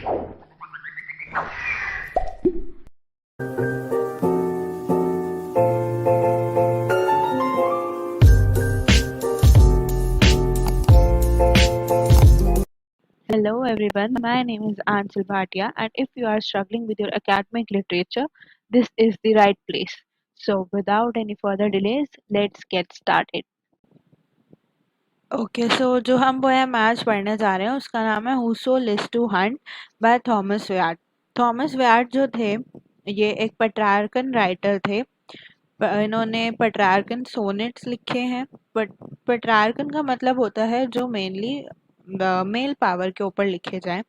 Hello everyone, my name is Anshul Bhatia, and if you are struggling with your academic literature, this is the right place. So without any further delays, let's get started. Okay so जो हम poem आज पढ़ने जा रहे हैं उसका नाम है whoso list to hunt by Thomas Wyatt. Thomas Wyatt जो थे ये एक पेट्रार्कन राइटर थे। इन्होंने पेट्रार्कन सोनेट्स लिखे हैं। बट पेट्रार्कन का मतलब होता है जो मेनली मेल पावर के ऊपर लिखे जाएं,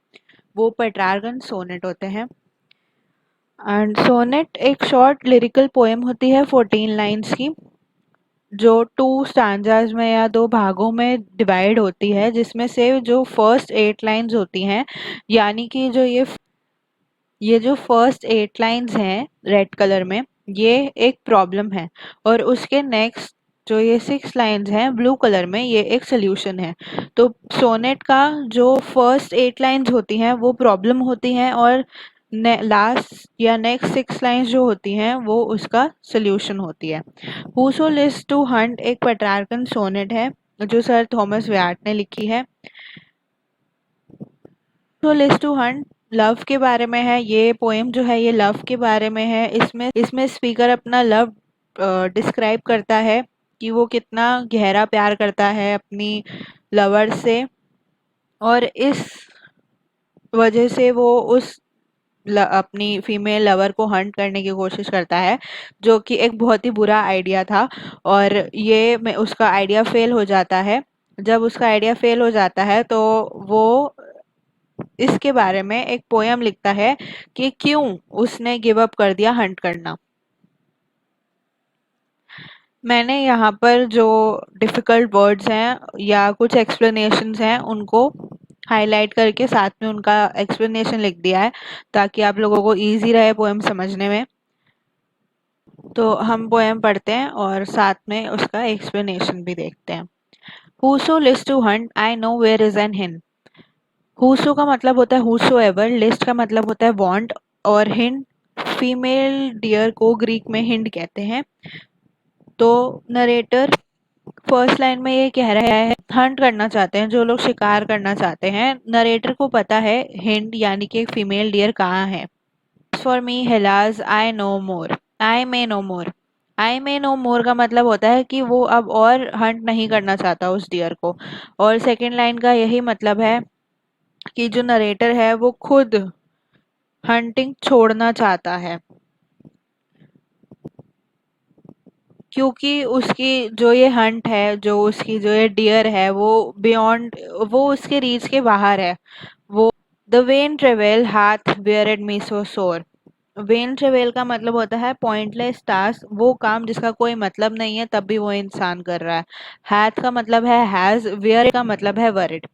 वो पेट्रार्कन सोनेट होते हैं। एंड सोनेट एक शॉर्ट लिरिकल पोएम होती है 14 लाइन्स की, जो 2 स्टांजाज में या 2 भागों में डिवाइड होती है, जिसमें से जो फर्स्ट 8 लाइन्स होती हैं, यानी कि ये जो फर्स्ट 8 लाइन्स हैं रेड कलर में, ये एक प्रॉब्लम है, और उसके नेक्स्ट जो ये 6 लाइन्स हैं ब्लू कलर में, ये एक सोल्यूशन है। तो सोनेट का जो फर्स्ट 8 लाइन्स होती हैं वो प्रॉब्लम होती हैं, और लास्ट या नेक्स्ट 6 लाइन्स जो होती हैं वो उसका सोल्यूशन होती है। हूसो लिस्ट टू हंट एक पेट्रार्कन सोनेट है जो सर थॉमस व्याट ने लिखी है। तो लिस्ट टू हंट लव के बारे में है। ये पोएम जो है ये लव के बारे में है। इसमें स्पीकर अपना लव डिस्क्राइब करता है कि वो कितना गहरा प्यार करता है अपनी लवर से, और इस वजह से वो अपनी फीमेल लवर को हंट करने की कोशिश करता है, जो कि एक बहुत ही बुरा आइडिया था। और उसका आइडिया फेल हो जाता है। जब उसका आइडिया फेल हो जाता है तो वो इसके बारे में एक पोयम लिखता है कि क्यों उसने गिव अप कर दिया हंट करना। मैंने यहाँ पर जो डिफ़िकल्ट वर्ड्स हैं या कुछ एक्सप्लेनेशंस हैं उनको हाईलाइट करके साथ में उनका एक्सप्लेनेशन लिख दिया है, ताकि आप लोगों को ईजी रहे पोएम समझने में। तो हम पोएम पढ़ते हैं और साथ में उसका एक्सप्लेनेशन भी देखते हैं। Whoso lists to hunt, I know where is an hin। Whoso का मतलब होता है whosoever, list का मतलब होता है want, और hin फीमेल डियर को ग्रीक में हिंड कहते हैं। तो नरेटर फर्स्ट लाइन में ये कह रहा है हंट करना चाहते हैं जो लोग शिकार करना चाहते हैं। नरेटर को पता है हिंड यानी कि एक फीमेल डियर कहाँ है। For me helas I no more, I may no more. I may no more का मतलब होता है कि वो अब और हंट नहीं करना चाहता उस डियर को। और सेकेंड लाइन का यही मतलब है कि जो नरेटर है वो खुद हंटिंग छोड़ना चाहता है, क्योंकि उसकी जो ये हंट है, जो उसकी जो ये डियर है, वो बियॉन्ड, वो उसके रीच के बाहर है। वो द वेन ट्रेवल हाथ वेयरेड मी सो सोर। वेन ट्रेवल का मतलब होता है पॉइंटलेस टास्क, वो काम जिसका कोई मतलब नहीं है तब भी वो इंसान कर रहा है। हैथ का मतलब है हैज, वेयर का मतलब है वरिड।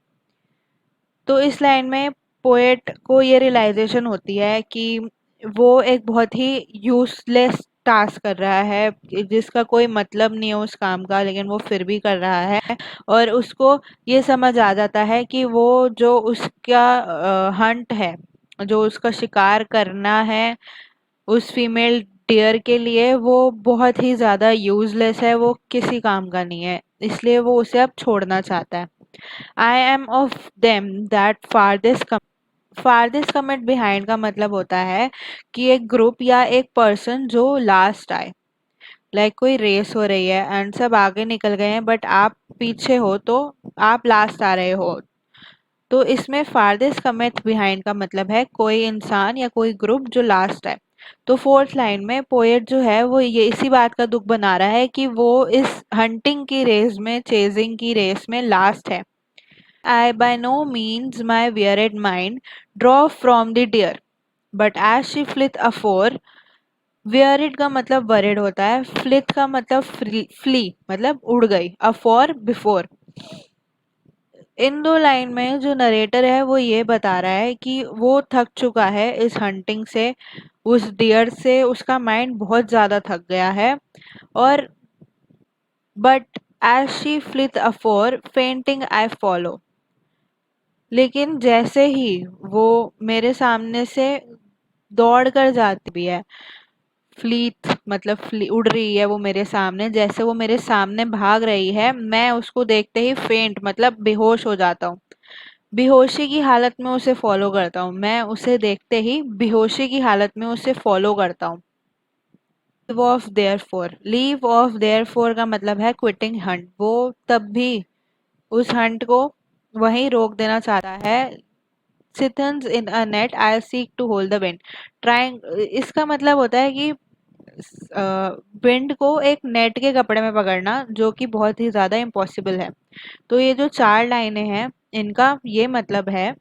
तो इस लाइन में पोएट को ये रियलाइजेशन होती है कि वो एक बहुत ही यूजलेस टास्क कर रहा है, जिसका कोई मतलब नहीं है उस काम का, लेकिन वो फिर भी कर रहा है। और उसको ये समझ आ जाता है कि वो जो उसका हंट है, जो उसका शिकार करना है उस फीमेल डियर के लिए, वो बहुत ही ज़्यादा यूजलेस है, वो किसी काम का नहीं है, इसलिए वो उसे अब छोड़ना चाहता है। I am of them that farthest commit behind का मतलब होता है कि एक ग्रुप या एक पर्सन जो लास्ट आए। लाइक कोई रेस हो रही है एंड सब आगे निकल गए हैं बट आप पीछे हो, तो आप लास्ट आ रहे हो। तो इसमें फारदेस्ट कमिट बिहाइंड का मतलब है कोई इंसान या कोई ग्रुप जो लास्ट है। तो फोर्थ लाइन में पोएट जो है वो ये इसी बात का दुख बना रहा है कि वो इस हंटिंग की रेस में, चेजिंग की रेस में लास्ट है। I by no means my wearied mind draw from the deer, but as she fleeth afore। wearied का मतलब worried होता है, fleeth का मतलब flee मतलब उड़ गई, afore before। इन दो लाइन में जो नरेटर है वो ये बता रहा है कि वो थक चुका है इस हंटिंग से, उस डियर से उसका माइंड बहुत ज़्यादा थक गया है। और but as she fleeth afore fainting I follow. लेकिन जैसे ही वो मेरे सामने से दौड़ कर जाती भी है, मतलब उड़ रही है वो मेरे सामने, जैसे वो मेरे सामने भाग रही है, मैं उसको देखते ही फेंट मतलब बेहोश हो जाता हूँ। बेहोशी की हालत में उसे फॉलो करता हूँ, मैं उसे देखते ही बेहोशी की हालत में उसे फॉलो करता हूँ। लीव ऑफ देयर फोर का मतलब है क्विटिंग हंट। वो तब भी उस हंट को वहीं रोक देना चाहता है। Sithens in a net I seek to hold the wind. Trying, इसका मतलब होता है कि विंड को एक नेट के कपड़े में पकड़ना, जो कि बहुत ही ज्यादा इम्पॉसिबल है। तो ये जो चार लाइनें हैं, इनका ये मतलब है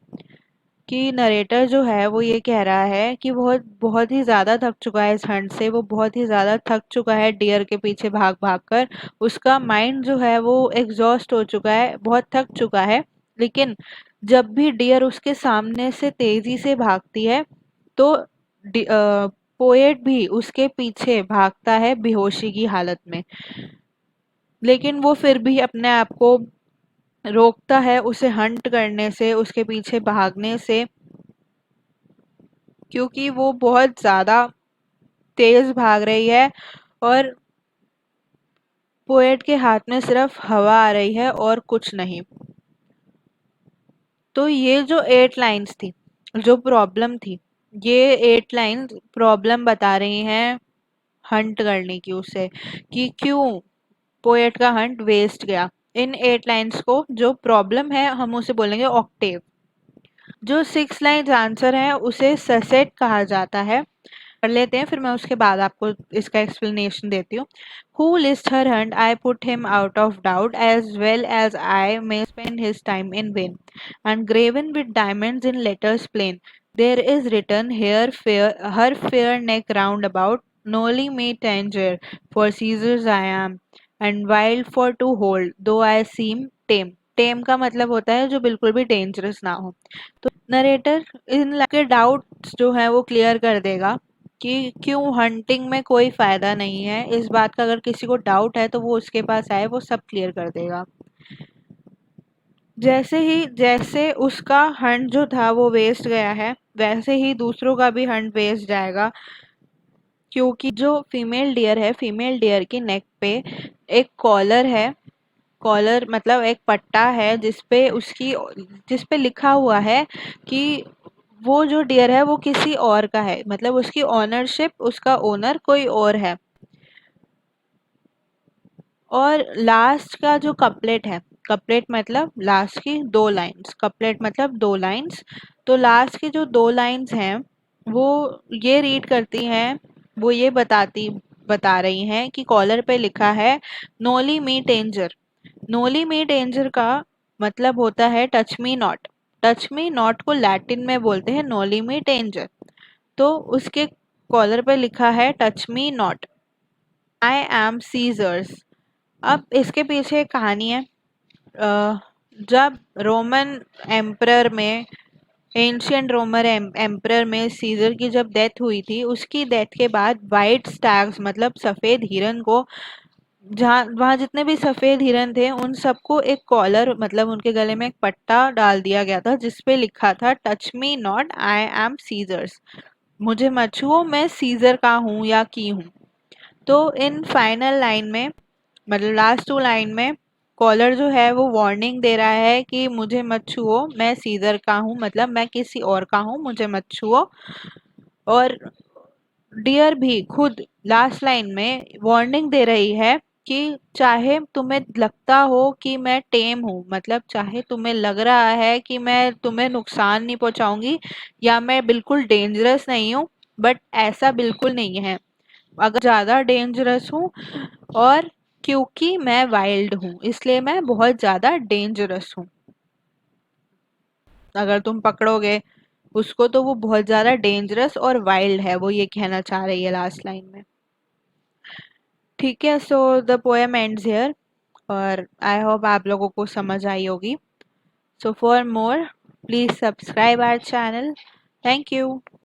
कि नरेटर जो है वो ये कह रहा है कि बहुत बहुत ही ज़्यादा थक चुका है इस हंट से, वो बहुत ही ज़्यादा थक चुका है डियर के पीछे भाग भाग कर। उसका माइंड जो है वो एग्जॉस्ट हो चुका है, बहुत थक चुका है। लेकिन जब भी डियर उसके सामने से तेजी से भागती है, तो पोएट भी उसके पीछे भागता है बेहोशी की हालत में। लेकिन वो फिर भी अपने आप को रोकता है उसे हंट करने से, उसके पीछे भागने से, क्योंकि वो बहुत ज़्यादा तेज भाग रही है और पोएट के हाथ में सिर्फ हवा आ रही है और कुछ नहीं। तो ये जो 8 लाइन्स थी, जो प्रॉब्लम थी, ये 8 लाइन्स प्रॉब्लम बता रही हैं हंट करने की उसे, कि क्यों पोएट का हंट वेस्ट गया। इन 8 लाइन्स को जो प्रॉब्लम है हम उसे बोलेंगे ऑक्टेव। जो 6 लाइन्स आंसर है उसे ससेट कहा जाता है। कर लेते हैं, फिर मैं उसके बाद आपको इसका एक्सप्लेनेशन देती हूँ। Who list her hunt? I put him out of doubt, as well as I may spend his time in vain. And graven with diamonds in letters plain, there is written here her fair neck round about, noli me tangere, for Caesar's I am, and wild for to hold, though I seem tame. टेम का मतलब होता है जो बिल्कुल भी dangerous ना हो। Narrator इन के डाउट्स जो है वो क्लियर कर देगा कि क्यों हंटिंग में कोई फायदा नहीं है। इस बात का अगर किसी को डाउट है तो वो उसके पास आए, वो सब क्लियर कर देगा। जैसे उसका हंट जो था वो वेस्ट गया है, वैसे ही दूसरों का भी हंट वेस्ट जाएगा, क्योंकि जो फीमेल डियर है, फीमेल डियर की नेक पे एक कॉलर है। कॉलर मतलब एक पट्टा है जिसपे लिखा हुआ है कि वो जो डियर है वो किसी और का है, मतलब उसकी ओनरशिप, उसका ओनर कोई और है। और लास्ट का जो कपलेट है, कपलेट मतलब लास्ट की 2 लाइन्स, कपलेट मतलब 2 लाइन्स। तो लास्ट की जो 2 लाइन्स हैं वो ये रीड करती हैं, वो ये बता रही हैं कि कॉलर पे लिखा है नोली मी टेंजर। नोली मी टेंजर का मतलब होता है touch me not. Touch me not को लैटिन में बोलते हैं नोली मी टेंजर। तो उसके कॉलर पे लिखा है touch me not, I am Caesar's. अब इसके पीछे एक कहानी है। जब रोमन एम्परर में एंशियंट रोमन एम्परर में सीजर की जब डेथ हुई थी, उसकी डेथ के बाद वाइट स्टैग्स मतलब सफ़ेद हिरन को, जहाँ वहाँ जितने भी सफ़ेद हिरन थे उन सबको एक कॉलर मतलब उनके गले में एक पट्टा डाल दिया गया था जिसपे लिखा था touch me not, I am Caesar's. मुझे मत छुओ, मैं सीजर का हूँ या की हूँ। तो इन फाइनल लाइन में, मतलब लास्ट 2 लाइन में, कॉलर जो है वो वार्निंग दे रहा है कि मुझे मत छुओ, मैं सीजर का हूँ, मतलब मैं किसी और का हूँ, मुझे मत छुओ। और डियर भी खुद लास्ट लाइन में वार्निंग दे रही है कि चाहे तुम्हें लगता हो कि मैं टेम हूँ, मतलब चाहे तुम्हें लग रहा है कि मैं तुम्हें नुकसान नहीं पहुंचाऊंगी या मैं बिल्कुल डेंजरस नहीं हूँ, बट ऐसा बिल्कुल नहीं है। अगर ज़्यादा डेंजरस हूँ, और क्योंकि मैं वाइल्ड हूँ इसलिए मैं बहुत ज़्यादा डेंजरस हूँ। अगर तुम पकड़ोगे उसको तो वो बहुत ज़्यादा डेंजरस और वाइल्ड है, वो ये कहना चाह रही है लास्ट लाइन में। ठीक है, so the poem ends here, और आई होप आप लोगों को समझ आई होगी। So for more please subscribe our channel. Thank you.